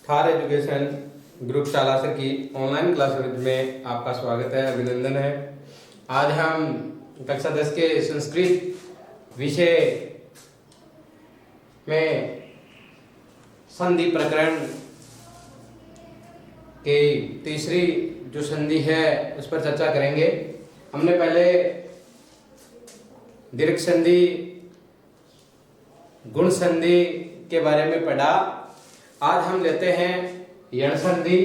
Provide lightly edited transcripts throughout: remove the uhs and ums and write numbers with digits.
Thar education group चालासर की online classes में आपका स्वागत है, अभिनंदन है। आज हम कक्षा 10 के संस्कृत विषय में संधि प्रकरण की तीसरी जो संधि है उस पर चर्चा करेंगे। हमने पहले दीर्घ संधि, गुण संधि के बारे में पढ़ा। आज हम लेते हैं यण संधि।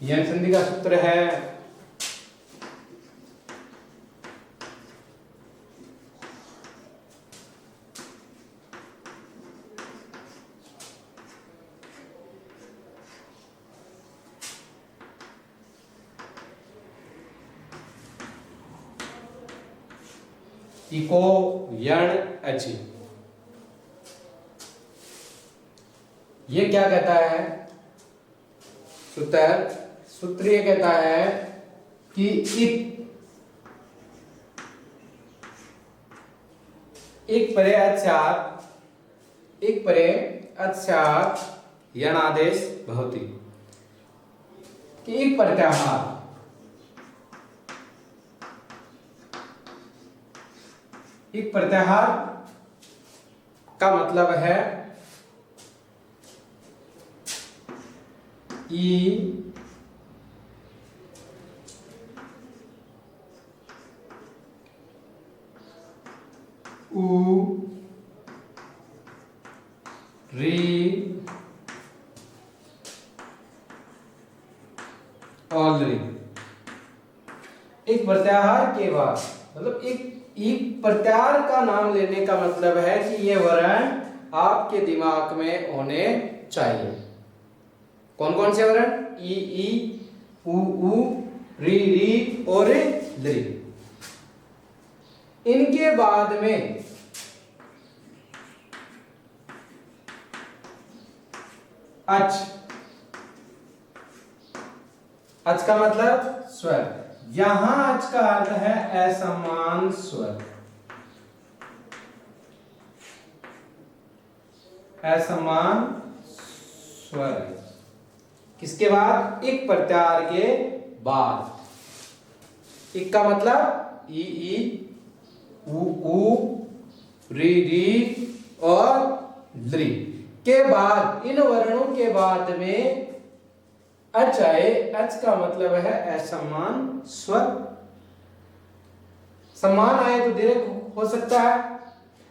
यण संधि का सूत्र है इको यण अचि। ये क्या कहता है? सूत्र ये कहता है कि एक परे अचार यणादेश भवति। कि एक प्रत्याहार का मतलब है ई उ री और री। एक प्रत्याहार के बाद मतलब एक प्रत्याहार का नाम लेने का मतलब है कि ये वर्ण आपके दिमाग में होने चाहिए। कौन कौन से वर्ण? ई उ री और ली। इनके बाद में अच का मतलब स्वर। यहां अच का अर्थ है असमान स्वर। असमान स्वर किसके बाद? एक प्रत्याहार के बाद। एक का मतलब ई उ री और ली के बाद, इन वर्णों के बाद में अच आए। अच का मतलब है असमान स्वर। समान आए तो दीर्घ हो सकता है,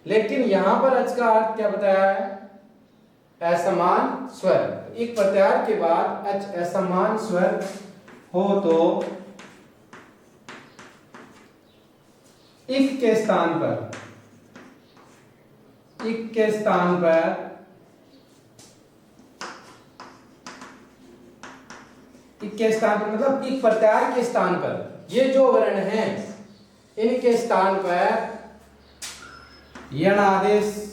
लेकिन यहां पर अच का अर्थ क्या बताया है? असमान स्वर। एक प्रत्याहार के बाद अच असमान स्वर हो तो इक के स्थान पर मतलब एक प्रत्याहार के स्थान पर ये जो वर्ण हैं इनके स्थान पर यण आदेश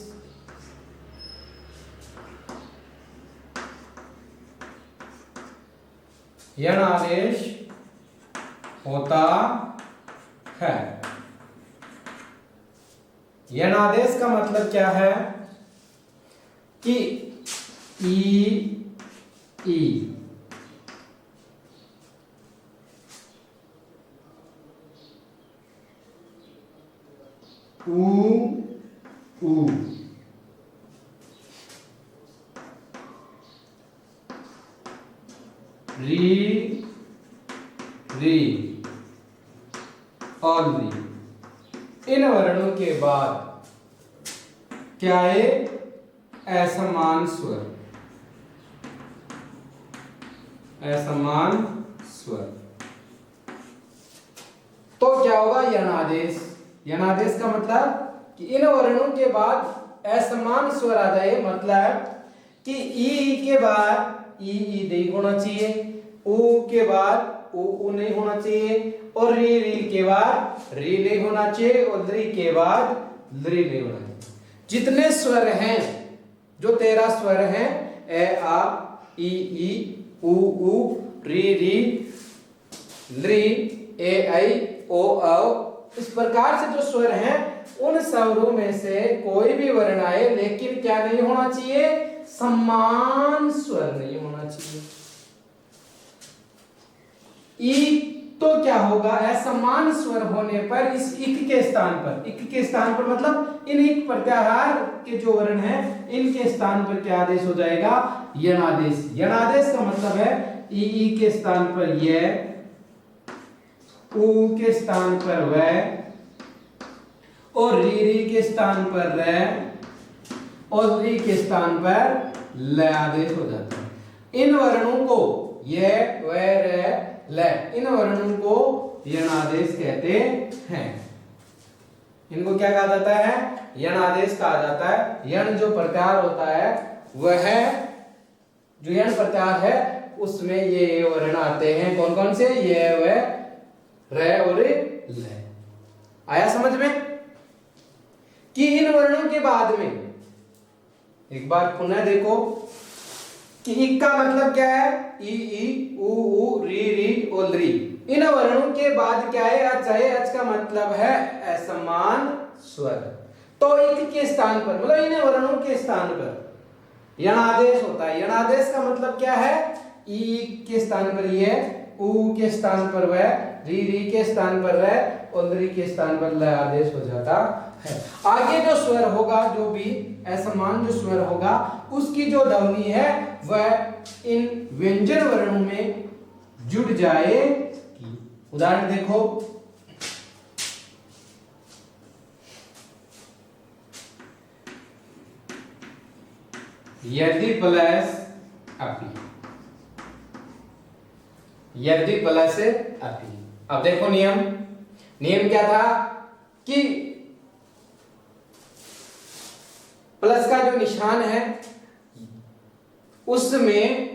होता है। यण आदेश का मतलब क्या है? कि ई उ री और ली। इन वर्णों के बाद क्या है? असमान स्वर। तो क्या होगा? यणादेश। यणादेश का मतलब कि इन वर्णों के बाद असमान स्वर आ जाए। मतलब कि ई के बाद ई नहीं होना चाहिए, उ के बाद उ नहीं होना चाहिए, और री के बाद री नहीं होना चाहिए, और ली के बाद ली नहीं होना चाहिए। जितने स्वर हैं, जो 13 स्वर हैं, ए आ ई ई उ ऊ री री लृ ए ऐ ओ औ। इस प्रकार से जो स्वर हैं उन स्वरों में से कोई भी वर्ण आए लेकिन क्या नहीं होना चाहिए, समान स्वर नहीं होना चाहिए। ई तो क्या होगा, असमान स्वर होने पर इस इक के स्थान पर, इक के स्थान पर मतलब इन इक प्रत्याहार के जो वर्ण हैं इनके स्थान पर क्या आदेश हो जाएगा, यणादेश। यणादेश का मतलब है ई के स्थान पर य, उ के स्थान पर व और री के स्थान पर र और री के स्थान पर ल आदेश हो जाता है। इन वर्णों को य व र ल, इन वर्णों को यणादेश कहते हैं। इनको क्या कहा जाता है, यणादेश कहा जाता है। यण जो प्रत्याहार होता है वह जो यण प्रत्याहार है उसमें ये वर्ण आते हैं। कौन कौन से, ये व र और ल। आया समझ में कि इन वर्णों के बाद में एक बार पुनः देखो कि इक का मतलब क्या है, ई ई उ ऊ री री और लृ। इन वर्णों के बाद क्या है, अच है। अच का मतलब है असमान स्वर। तो इक के स्थान पर मतलब इन वर्णों के स्थान पर यणादेश होता है। यणादेश का मतलब क्या है, ई के स्थान पर ये, उ के स्थान पर वह, री के स्थान पर रह और लृ के स्थान पर ल आदेश हो जाता है। आगे जो स्वर होगा, जो भी असमान जो स्वर होगा उसकी जो ध्वनि है वह इन व्यंजन वर्णों में जुड़ जाएगी। उदाहरण देखो, यदि प्लस अपि, यदि प्लस अपि। अब देखो नियम, नियम क्या था कि प्लस का जो निशान है उसमें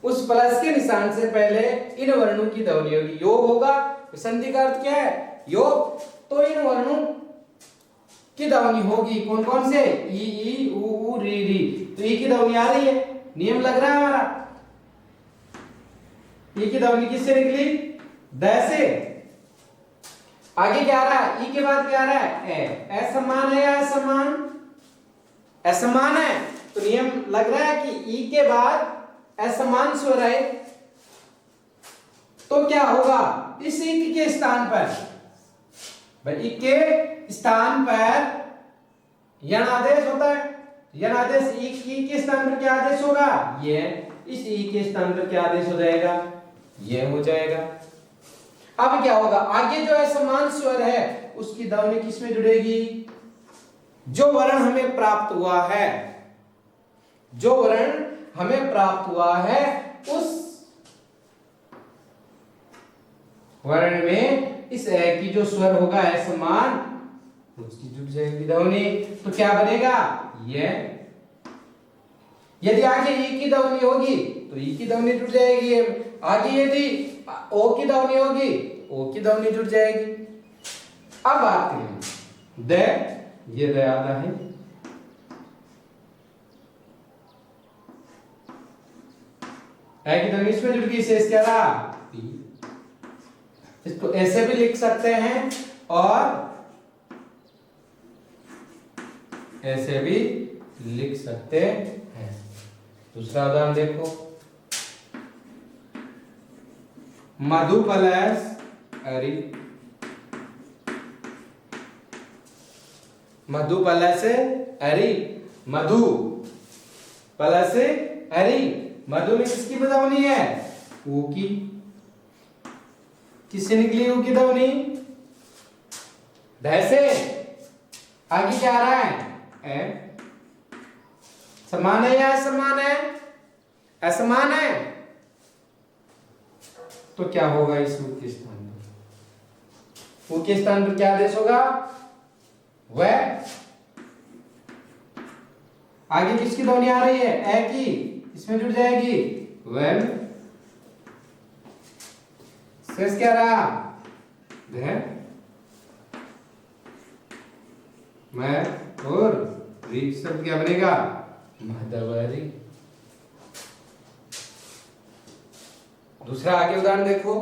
उस प्लस के निशान से पहले इन वर्णों की ध्वनि होगी, योग होगा। संधि का अर्थ क्या है, योग। तो इन वर्णों की ध्वनि होगी कौन कौन से, ई ई उ ऊ री री। तो ई की ध्वनि आ रही है, नियम लग रहा है हमारा। ई की ध्वनि किससे निकली, द से। आगे क्या आ रहा है, ई के बाद क्या आ रहा है, ए। असमान है या असमान, असमान है। तो नियम लग रहा है कि ई के बाद असमान स्वर है तो क्या होगा, इस इक के स्थान पर, भाई इक के स्थान पर यणादेश होता है। यणादेश ई के स्थान पर क्या आदेश होगा, ये। इस ई के स्थान पर क्या आदेश हो जाएगा, ये हो जाएगा। अब क्या होगा, आगे जो असमान स्वर है उसकी ध्वनि किस में जुड़ेगी, जो वर्ण हमें प्राप्त हुआ है, जो वर्ण हमें प्राप्त हुआ है उस वर्ण में इस ए की जो स्वर होगा असमान, उसकी जुड़ जाएगी ध्वनि। तो क्या बनेगा, ये। यदि आगे ई की ध्वनि होगी तो ई की ध्वनि जुड़ जाएगी, आगे यदि ओ की ध्वनि होगी ओ की ध्वनि जुड़ जाएगी। अब बात करें द, ये द आता है, ए की ध्वनि इसमें जुड़ गई, शेष क्या रहा, पी। इसको ऐसे भी लिख सकते हैं और ऐसे भी लिख सकते हैं। दूसरा उदाहरण देखो, मधु प्लस अरि, मधु प्लस अरि, मधु प्लस अरि। मधु में किसकी ध्वनि है, ऊ की। किससे निकली ऊ की ध्वनि, ध से। आगे क्या आ रहा है, ए। समान है या असमान है, असमान है। तो क्या होगा इस ऊ के स्थान पर, ऊ के स्थान पर क्या आदेश होगा, वह। आगे किसकी ध्वनि आ रही है, ए की, इसमें जुड़ जाएगी वेल। शेष क्या रहा, मैं और री शब्द क्या बनेगा, मधवरी। दूसरा आगे उदाहरण देखो।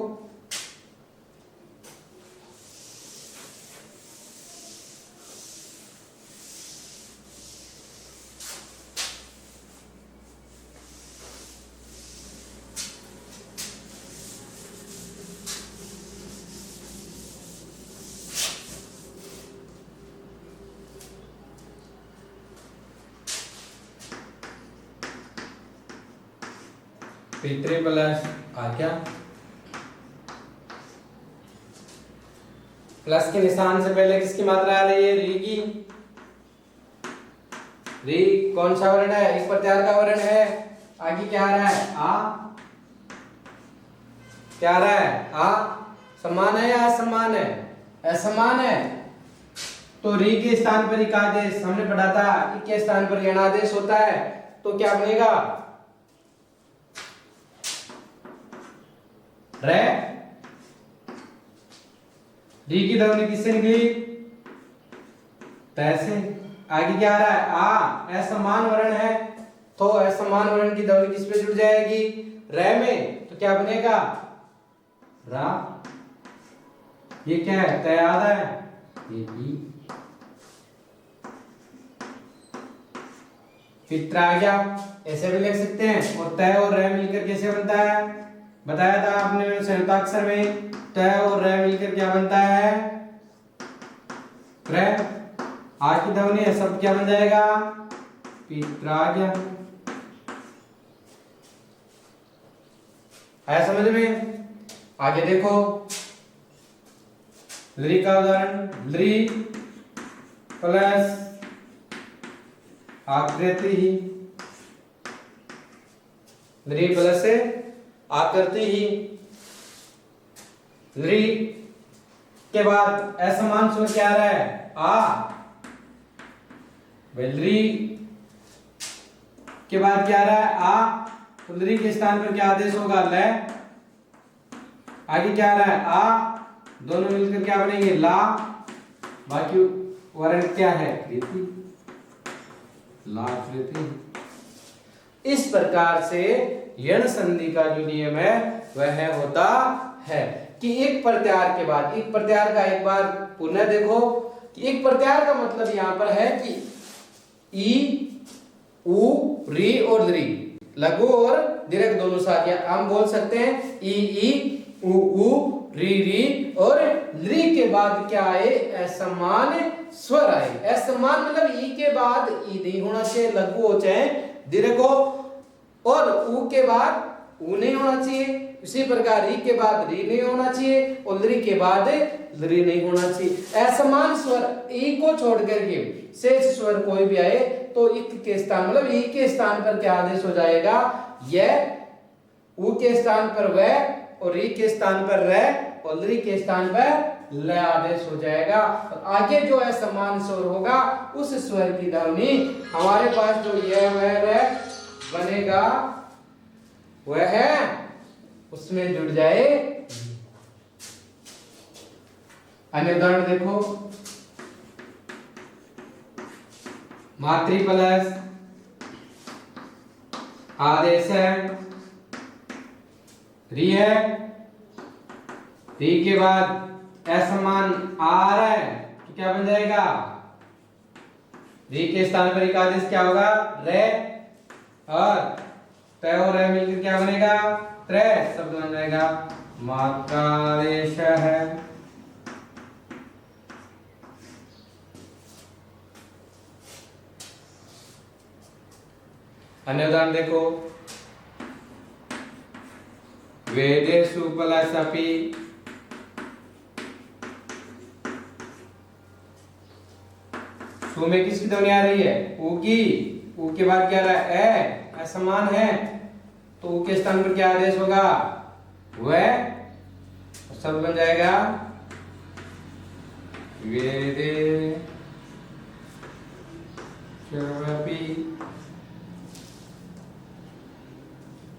P3 प्लस आ क्या, प्लस के निशान से पहले किसकी मात्रा आ रही है? री की। री कौन सा वर्ण है? एक प्रत्यार का वर्ण है। आगे क्या आ रहा है? आ। क्या आ रहा है? आ। समान है या असमान है? असमान है। तो री के स्थान पर इकादेश हमने पढ़ा था, ई के स्थान पर यणादेश होता है। तो क्या बनेगा? रे। री की ध्वनि किससे निकली? तैसे। आगे क्या आ रहा है? आ। असमान वर्ण है, तो असमान वर्ण की ध्वनि किस पे जुड़ जाएगी? रे में। तो क्या बनेगा? रा। ये क्या है? तय आधा है, ये भी। पित्रा आ गया, ऐसे भी लिख सकते हैं। और तय और रे मिलकर कैसे बनता है? बताया था आपने संयुक्ताक्षर में, तय और रे मिलकर क्या बनता है? रे। आ की ध्वनि है, शब्द क्या बन जाएगा? पित्रा आ गया। है समझ में? आगे देखो, लृ का उदाहरण। लृ प्लस आकृति ही। लृ प्लस आकृति ही। लृ के बाद असमान स्वर क्या आ रहा है? आ। लृ के बाद क्या आ रहा है? आ। तो लृ के स्थान पर क्या आदेश होगा? ल। आगे क्या आ रहा है? आ। दोनों मिलकर क्या बनेंगे? ला। बाकी वर्ण क्या है? कृति। ला कृति। इस प्रकार से यण संधि का जो नियम है वह होता है कि एक प्रत्यार के बाद, एक प्रत्यार का एक बार पुनः देखो कि एक प्रत्यार का मतलब यहां पर है कि ई, उ, री और लृ, लघु और दीर्घ दोनों साथ, या हम बोल सकते हैं ई, उ, री और लृ के बाद क्या आए? असमान स्वर आए। असमान मतलब ई के बाद ई नहीं होना चाहिए, लघु हो चाहे दीर्घ हो, और उ के बाद उ नहीं होना चाहिए। इसी प्रकार री के बाद री नहीं होना चाहिए और लृ के बाद लृ नहीं होना चाहिए। असमान स्वर ई को छोड़ करके शेष स्वर कोई भी आए तो इक के स्थान मतलब ई के स्थान पर क्या आदेश हो जाएगा? यह। उ के स्थान पर वह, और री के स्थान पर रे, और लृ के स्थान पर ल आदेश हो जाएगा। और आगे जो है समान स्वर होगा उस स्वर की ध्वनि हमारे पास जो यह वह रे बनेगा वह है उसमें जुड़ जाए। अन्य उदाहरण देखो, मातृ प्लस आदेश है, री है, री के बाद असमान आ रहा है तो क्या बन जाएगा? री के स्थान पर एक आदेश क्या होगा? रे, और तय और रे मिलकर क्या बनेगा? त्रे शब्द बन जाएगा। मात्रादेश है। अन्य उदाहरण देखो, वेदेषु प्लस अपि, सु में किसकी ध्वनि आ रही है? उ की। उ के बाद क्या रहा है? ए। असमान है तो उ के स्थान पर क्या आदेश होगा? वह। शब्द बन जाएगा वेदेषु अपि।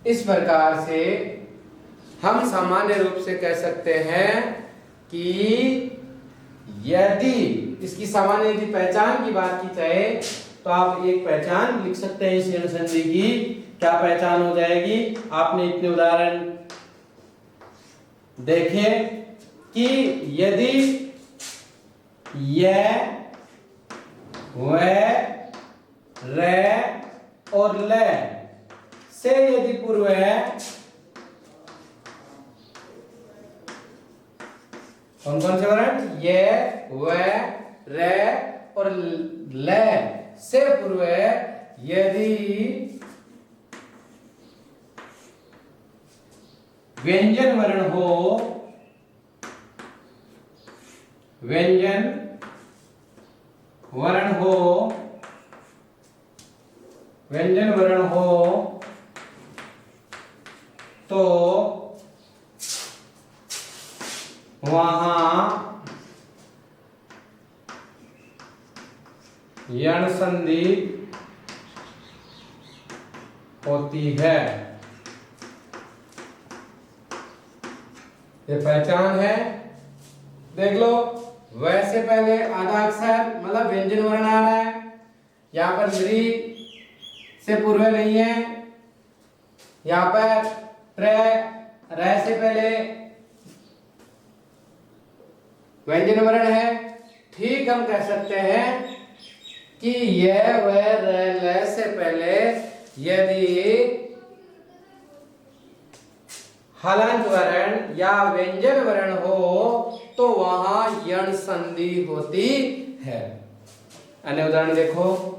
इस प्रकार से हम सामान्य रूप से कह सकते हैं कि यदि इसकी सामान्य यदि पहचान की बात की जाए तो आप एक पहचान लिख सकते हैं इस यण संधि की। क्या पहचान हो जाएगी? आपने इतने उदाहरण देखें कि यदि य, व, र और ल से यदि पूर्व कौन कौन से वर्ण, य, व, र और ल से पूर्व यदि व्यंजन वर्ण हो, व्यंजन वर्ण हो, व्यंजन वर्ण हो तो वहां यण संधि होती है। ये पहचान है, देख लो। वैसे पहले आधा अक्षर मतलब व्यंजन वर्ण आ रहा है, यहाँ पर री से पूर्व नहीं है, यहाँ पर ट्र, र से पहले व्यंजन वर्ण है। ठीक हम कह सकते हैं कि यह व र ल से पहले यदि हलंत वर्ण या व्यंजन वर्ण हो तो वहां यण संधि होती है। अन्य उदाहरण देखो,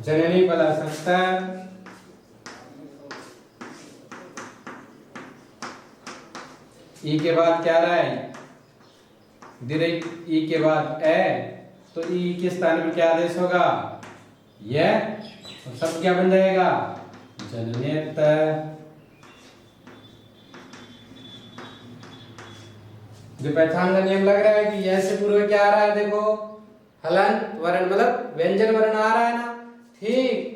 जननी प्लस अंतर, ई के बाद क्या रहा है, दीर्घ ई के बाद ए, तो ई के स्थान पर क्या आदेश होगा, यह, तो सब क्या बन जाएगा, जननेतर। जो पहचान का नियम लग रहा है कि यह से पूर्व क्या आ रहा है, देखो हलंत वर्ण मतलब व्यंजन वर्ण आ रहा है ना। ठीक,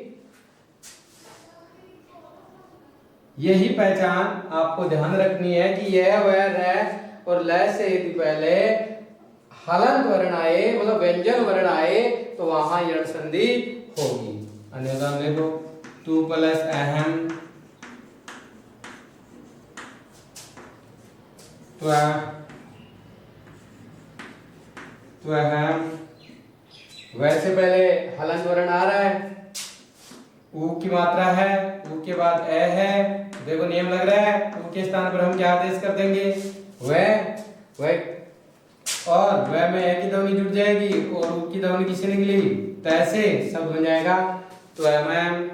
यही पहचान आपको ध्यान रखनी है कि यह व र और ल से यदि पहले हलंत वर्ण आए मतलब व्यंजन वर्ण आए तो वहां यण संधि होगी। अन्य उदाहरण देखो, तू प्लस अहम, त्वहम, वैसे पहले हलंत वर्ण आ रहा है, ऊ की मात्रा है, ऊ के बाद ए है, देखो नियम लग रहा है, ऊ के स्थान पर हम क्या आदेश कर देंगे, वह, और वह में ए की ध्वनि जुड़ जाएगी और ऊ की ध्वनि किससे निकली, तो ऐसे सब बन जाएगा। तो एम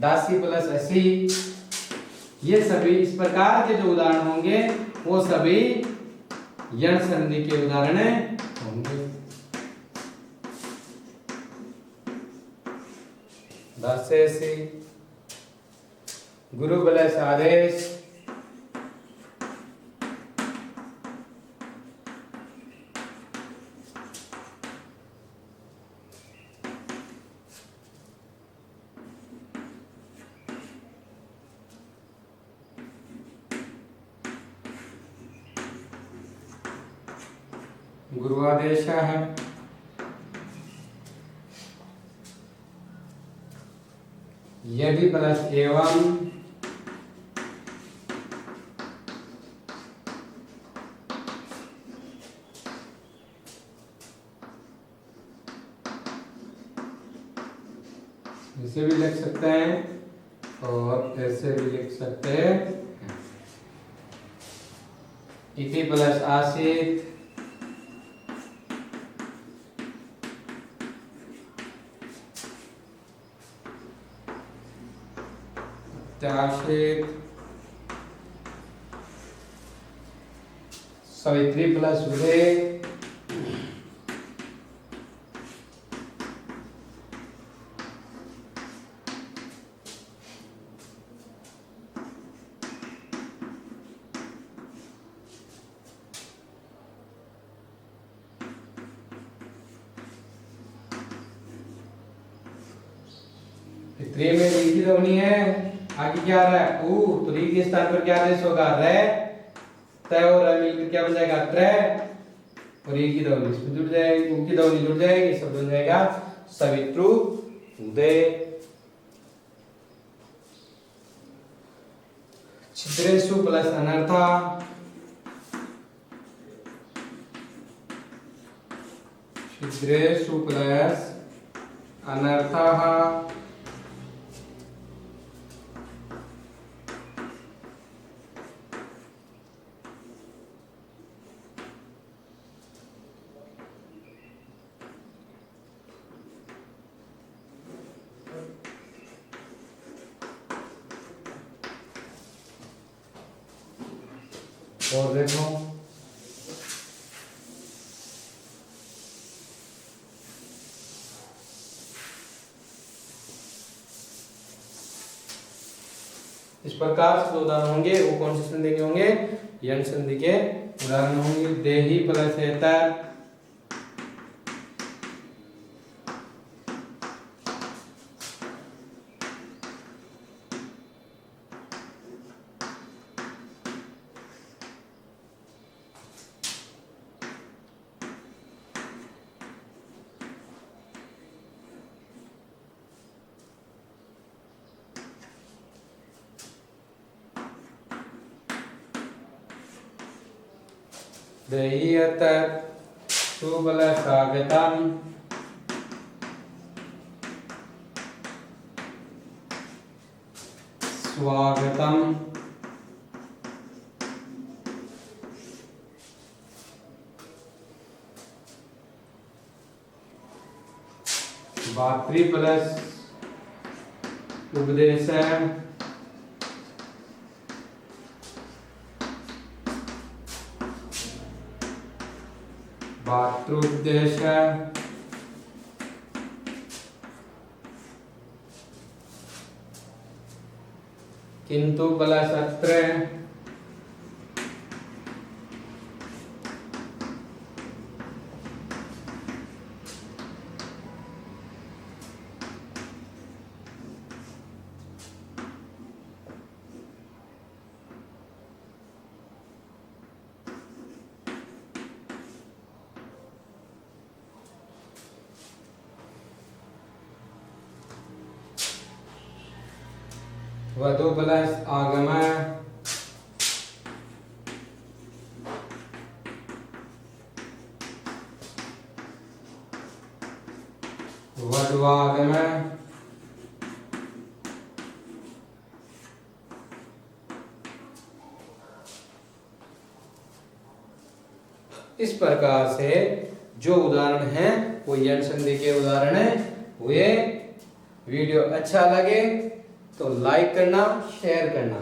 दासी प्लस असी, ये सभी इस प्रकार के जो उदाहरण होंगे वो सभी यण संधि के उदाहरण होंगे। दासेसी, गुरु प्लस आदेश, गुरु आदेश है, यदि प्लस एवं, ऐसे भी लिख सकते हैं और ऐसे भी लिख सकते हैं। इति प्लस आसित, त्याशित, सवित्री प्लस उदय, त्रे में री की ध्वनि है, आगे क्या आ रहा है ऊ, तो री के स्थान पर क्या आदेश होगा रे, तय और रे मिलकर क्या बन जाएगा त्रे, और री की ध्वनि इसमें जुड़ जाएगी, ऊ की ध्वनि जुड़ जाएगी, शब्द बन जाएगा सवित्रु उदय। छिद्रेषु प्लस अनर्था, छिद्रेषु प्लस अनर्थः, और देखो इस प्रकार से उदाहरण होंगे, वो कौन से संधि के होंगे, यन संधि के उदाहरण होंगे। देही प्लस एतर, देहीयतर सुबल स्वागतम, स्वागतम, भातृ प्लस उपदेश, भातृपदेश, किंतु प्लस अत्र, वधु प्लस आगम, वधुआगम, इस प्रकार से जो उदाहरण हैं वो यन संधि के उदाहरण हुए। वीडियो अच्छा लगे तो लाइक करना, शेयर करना।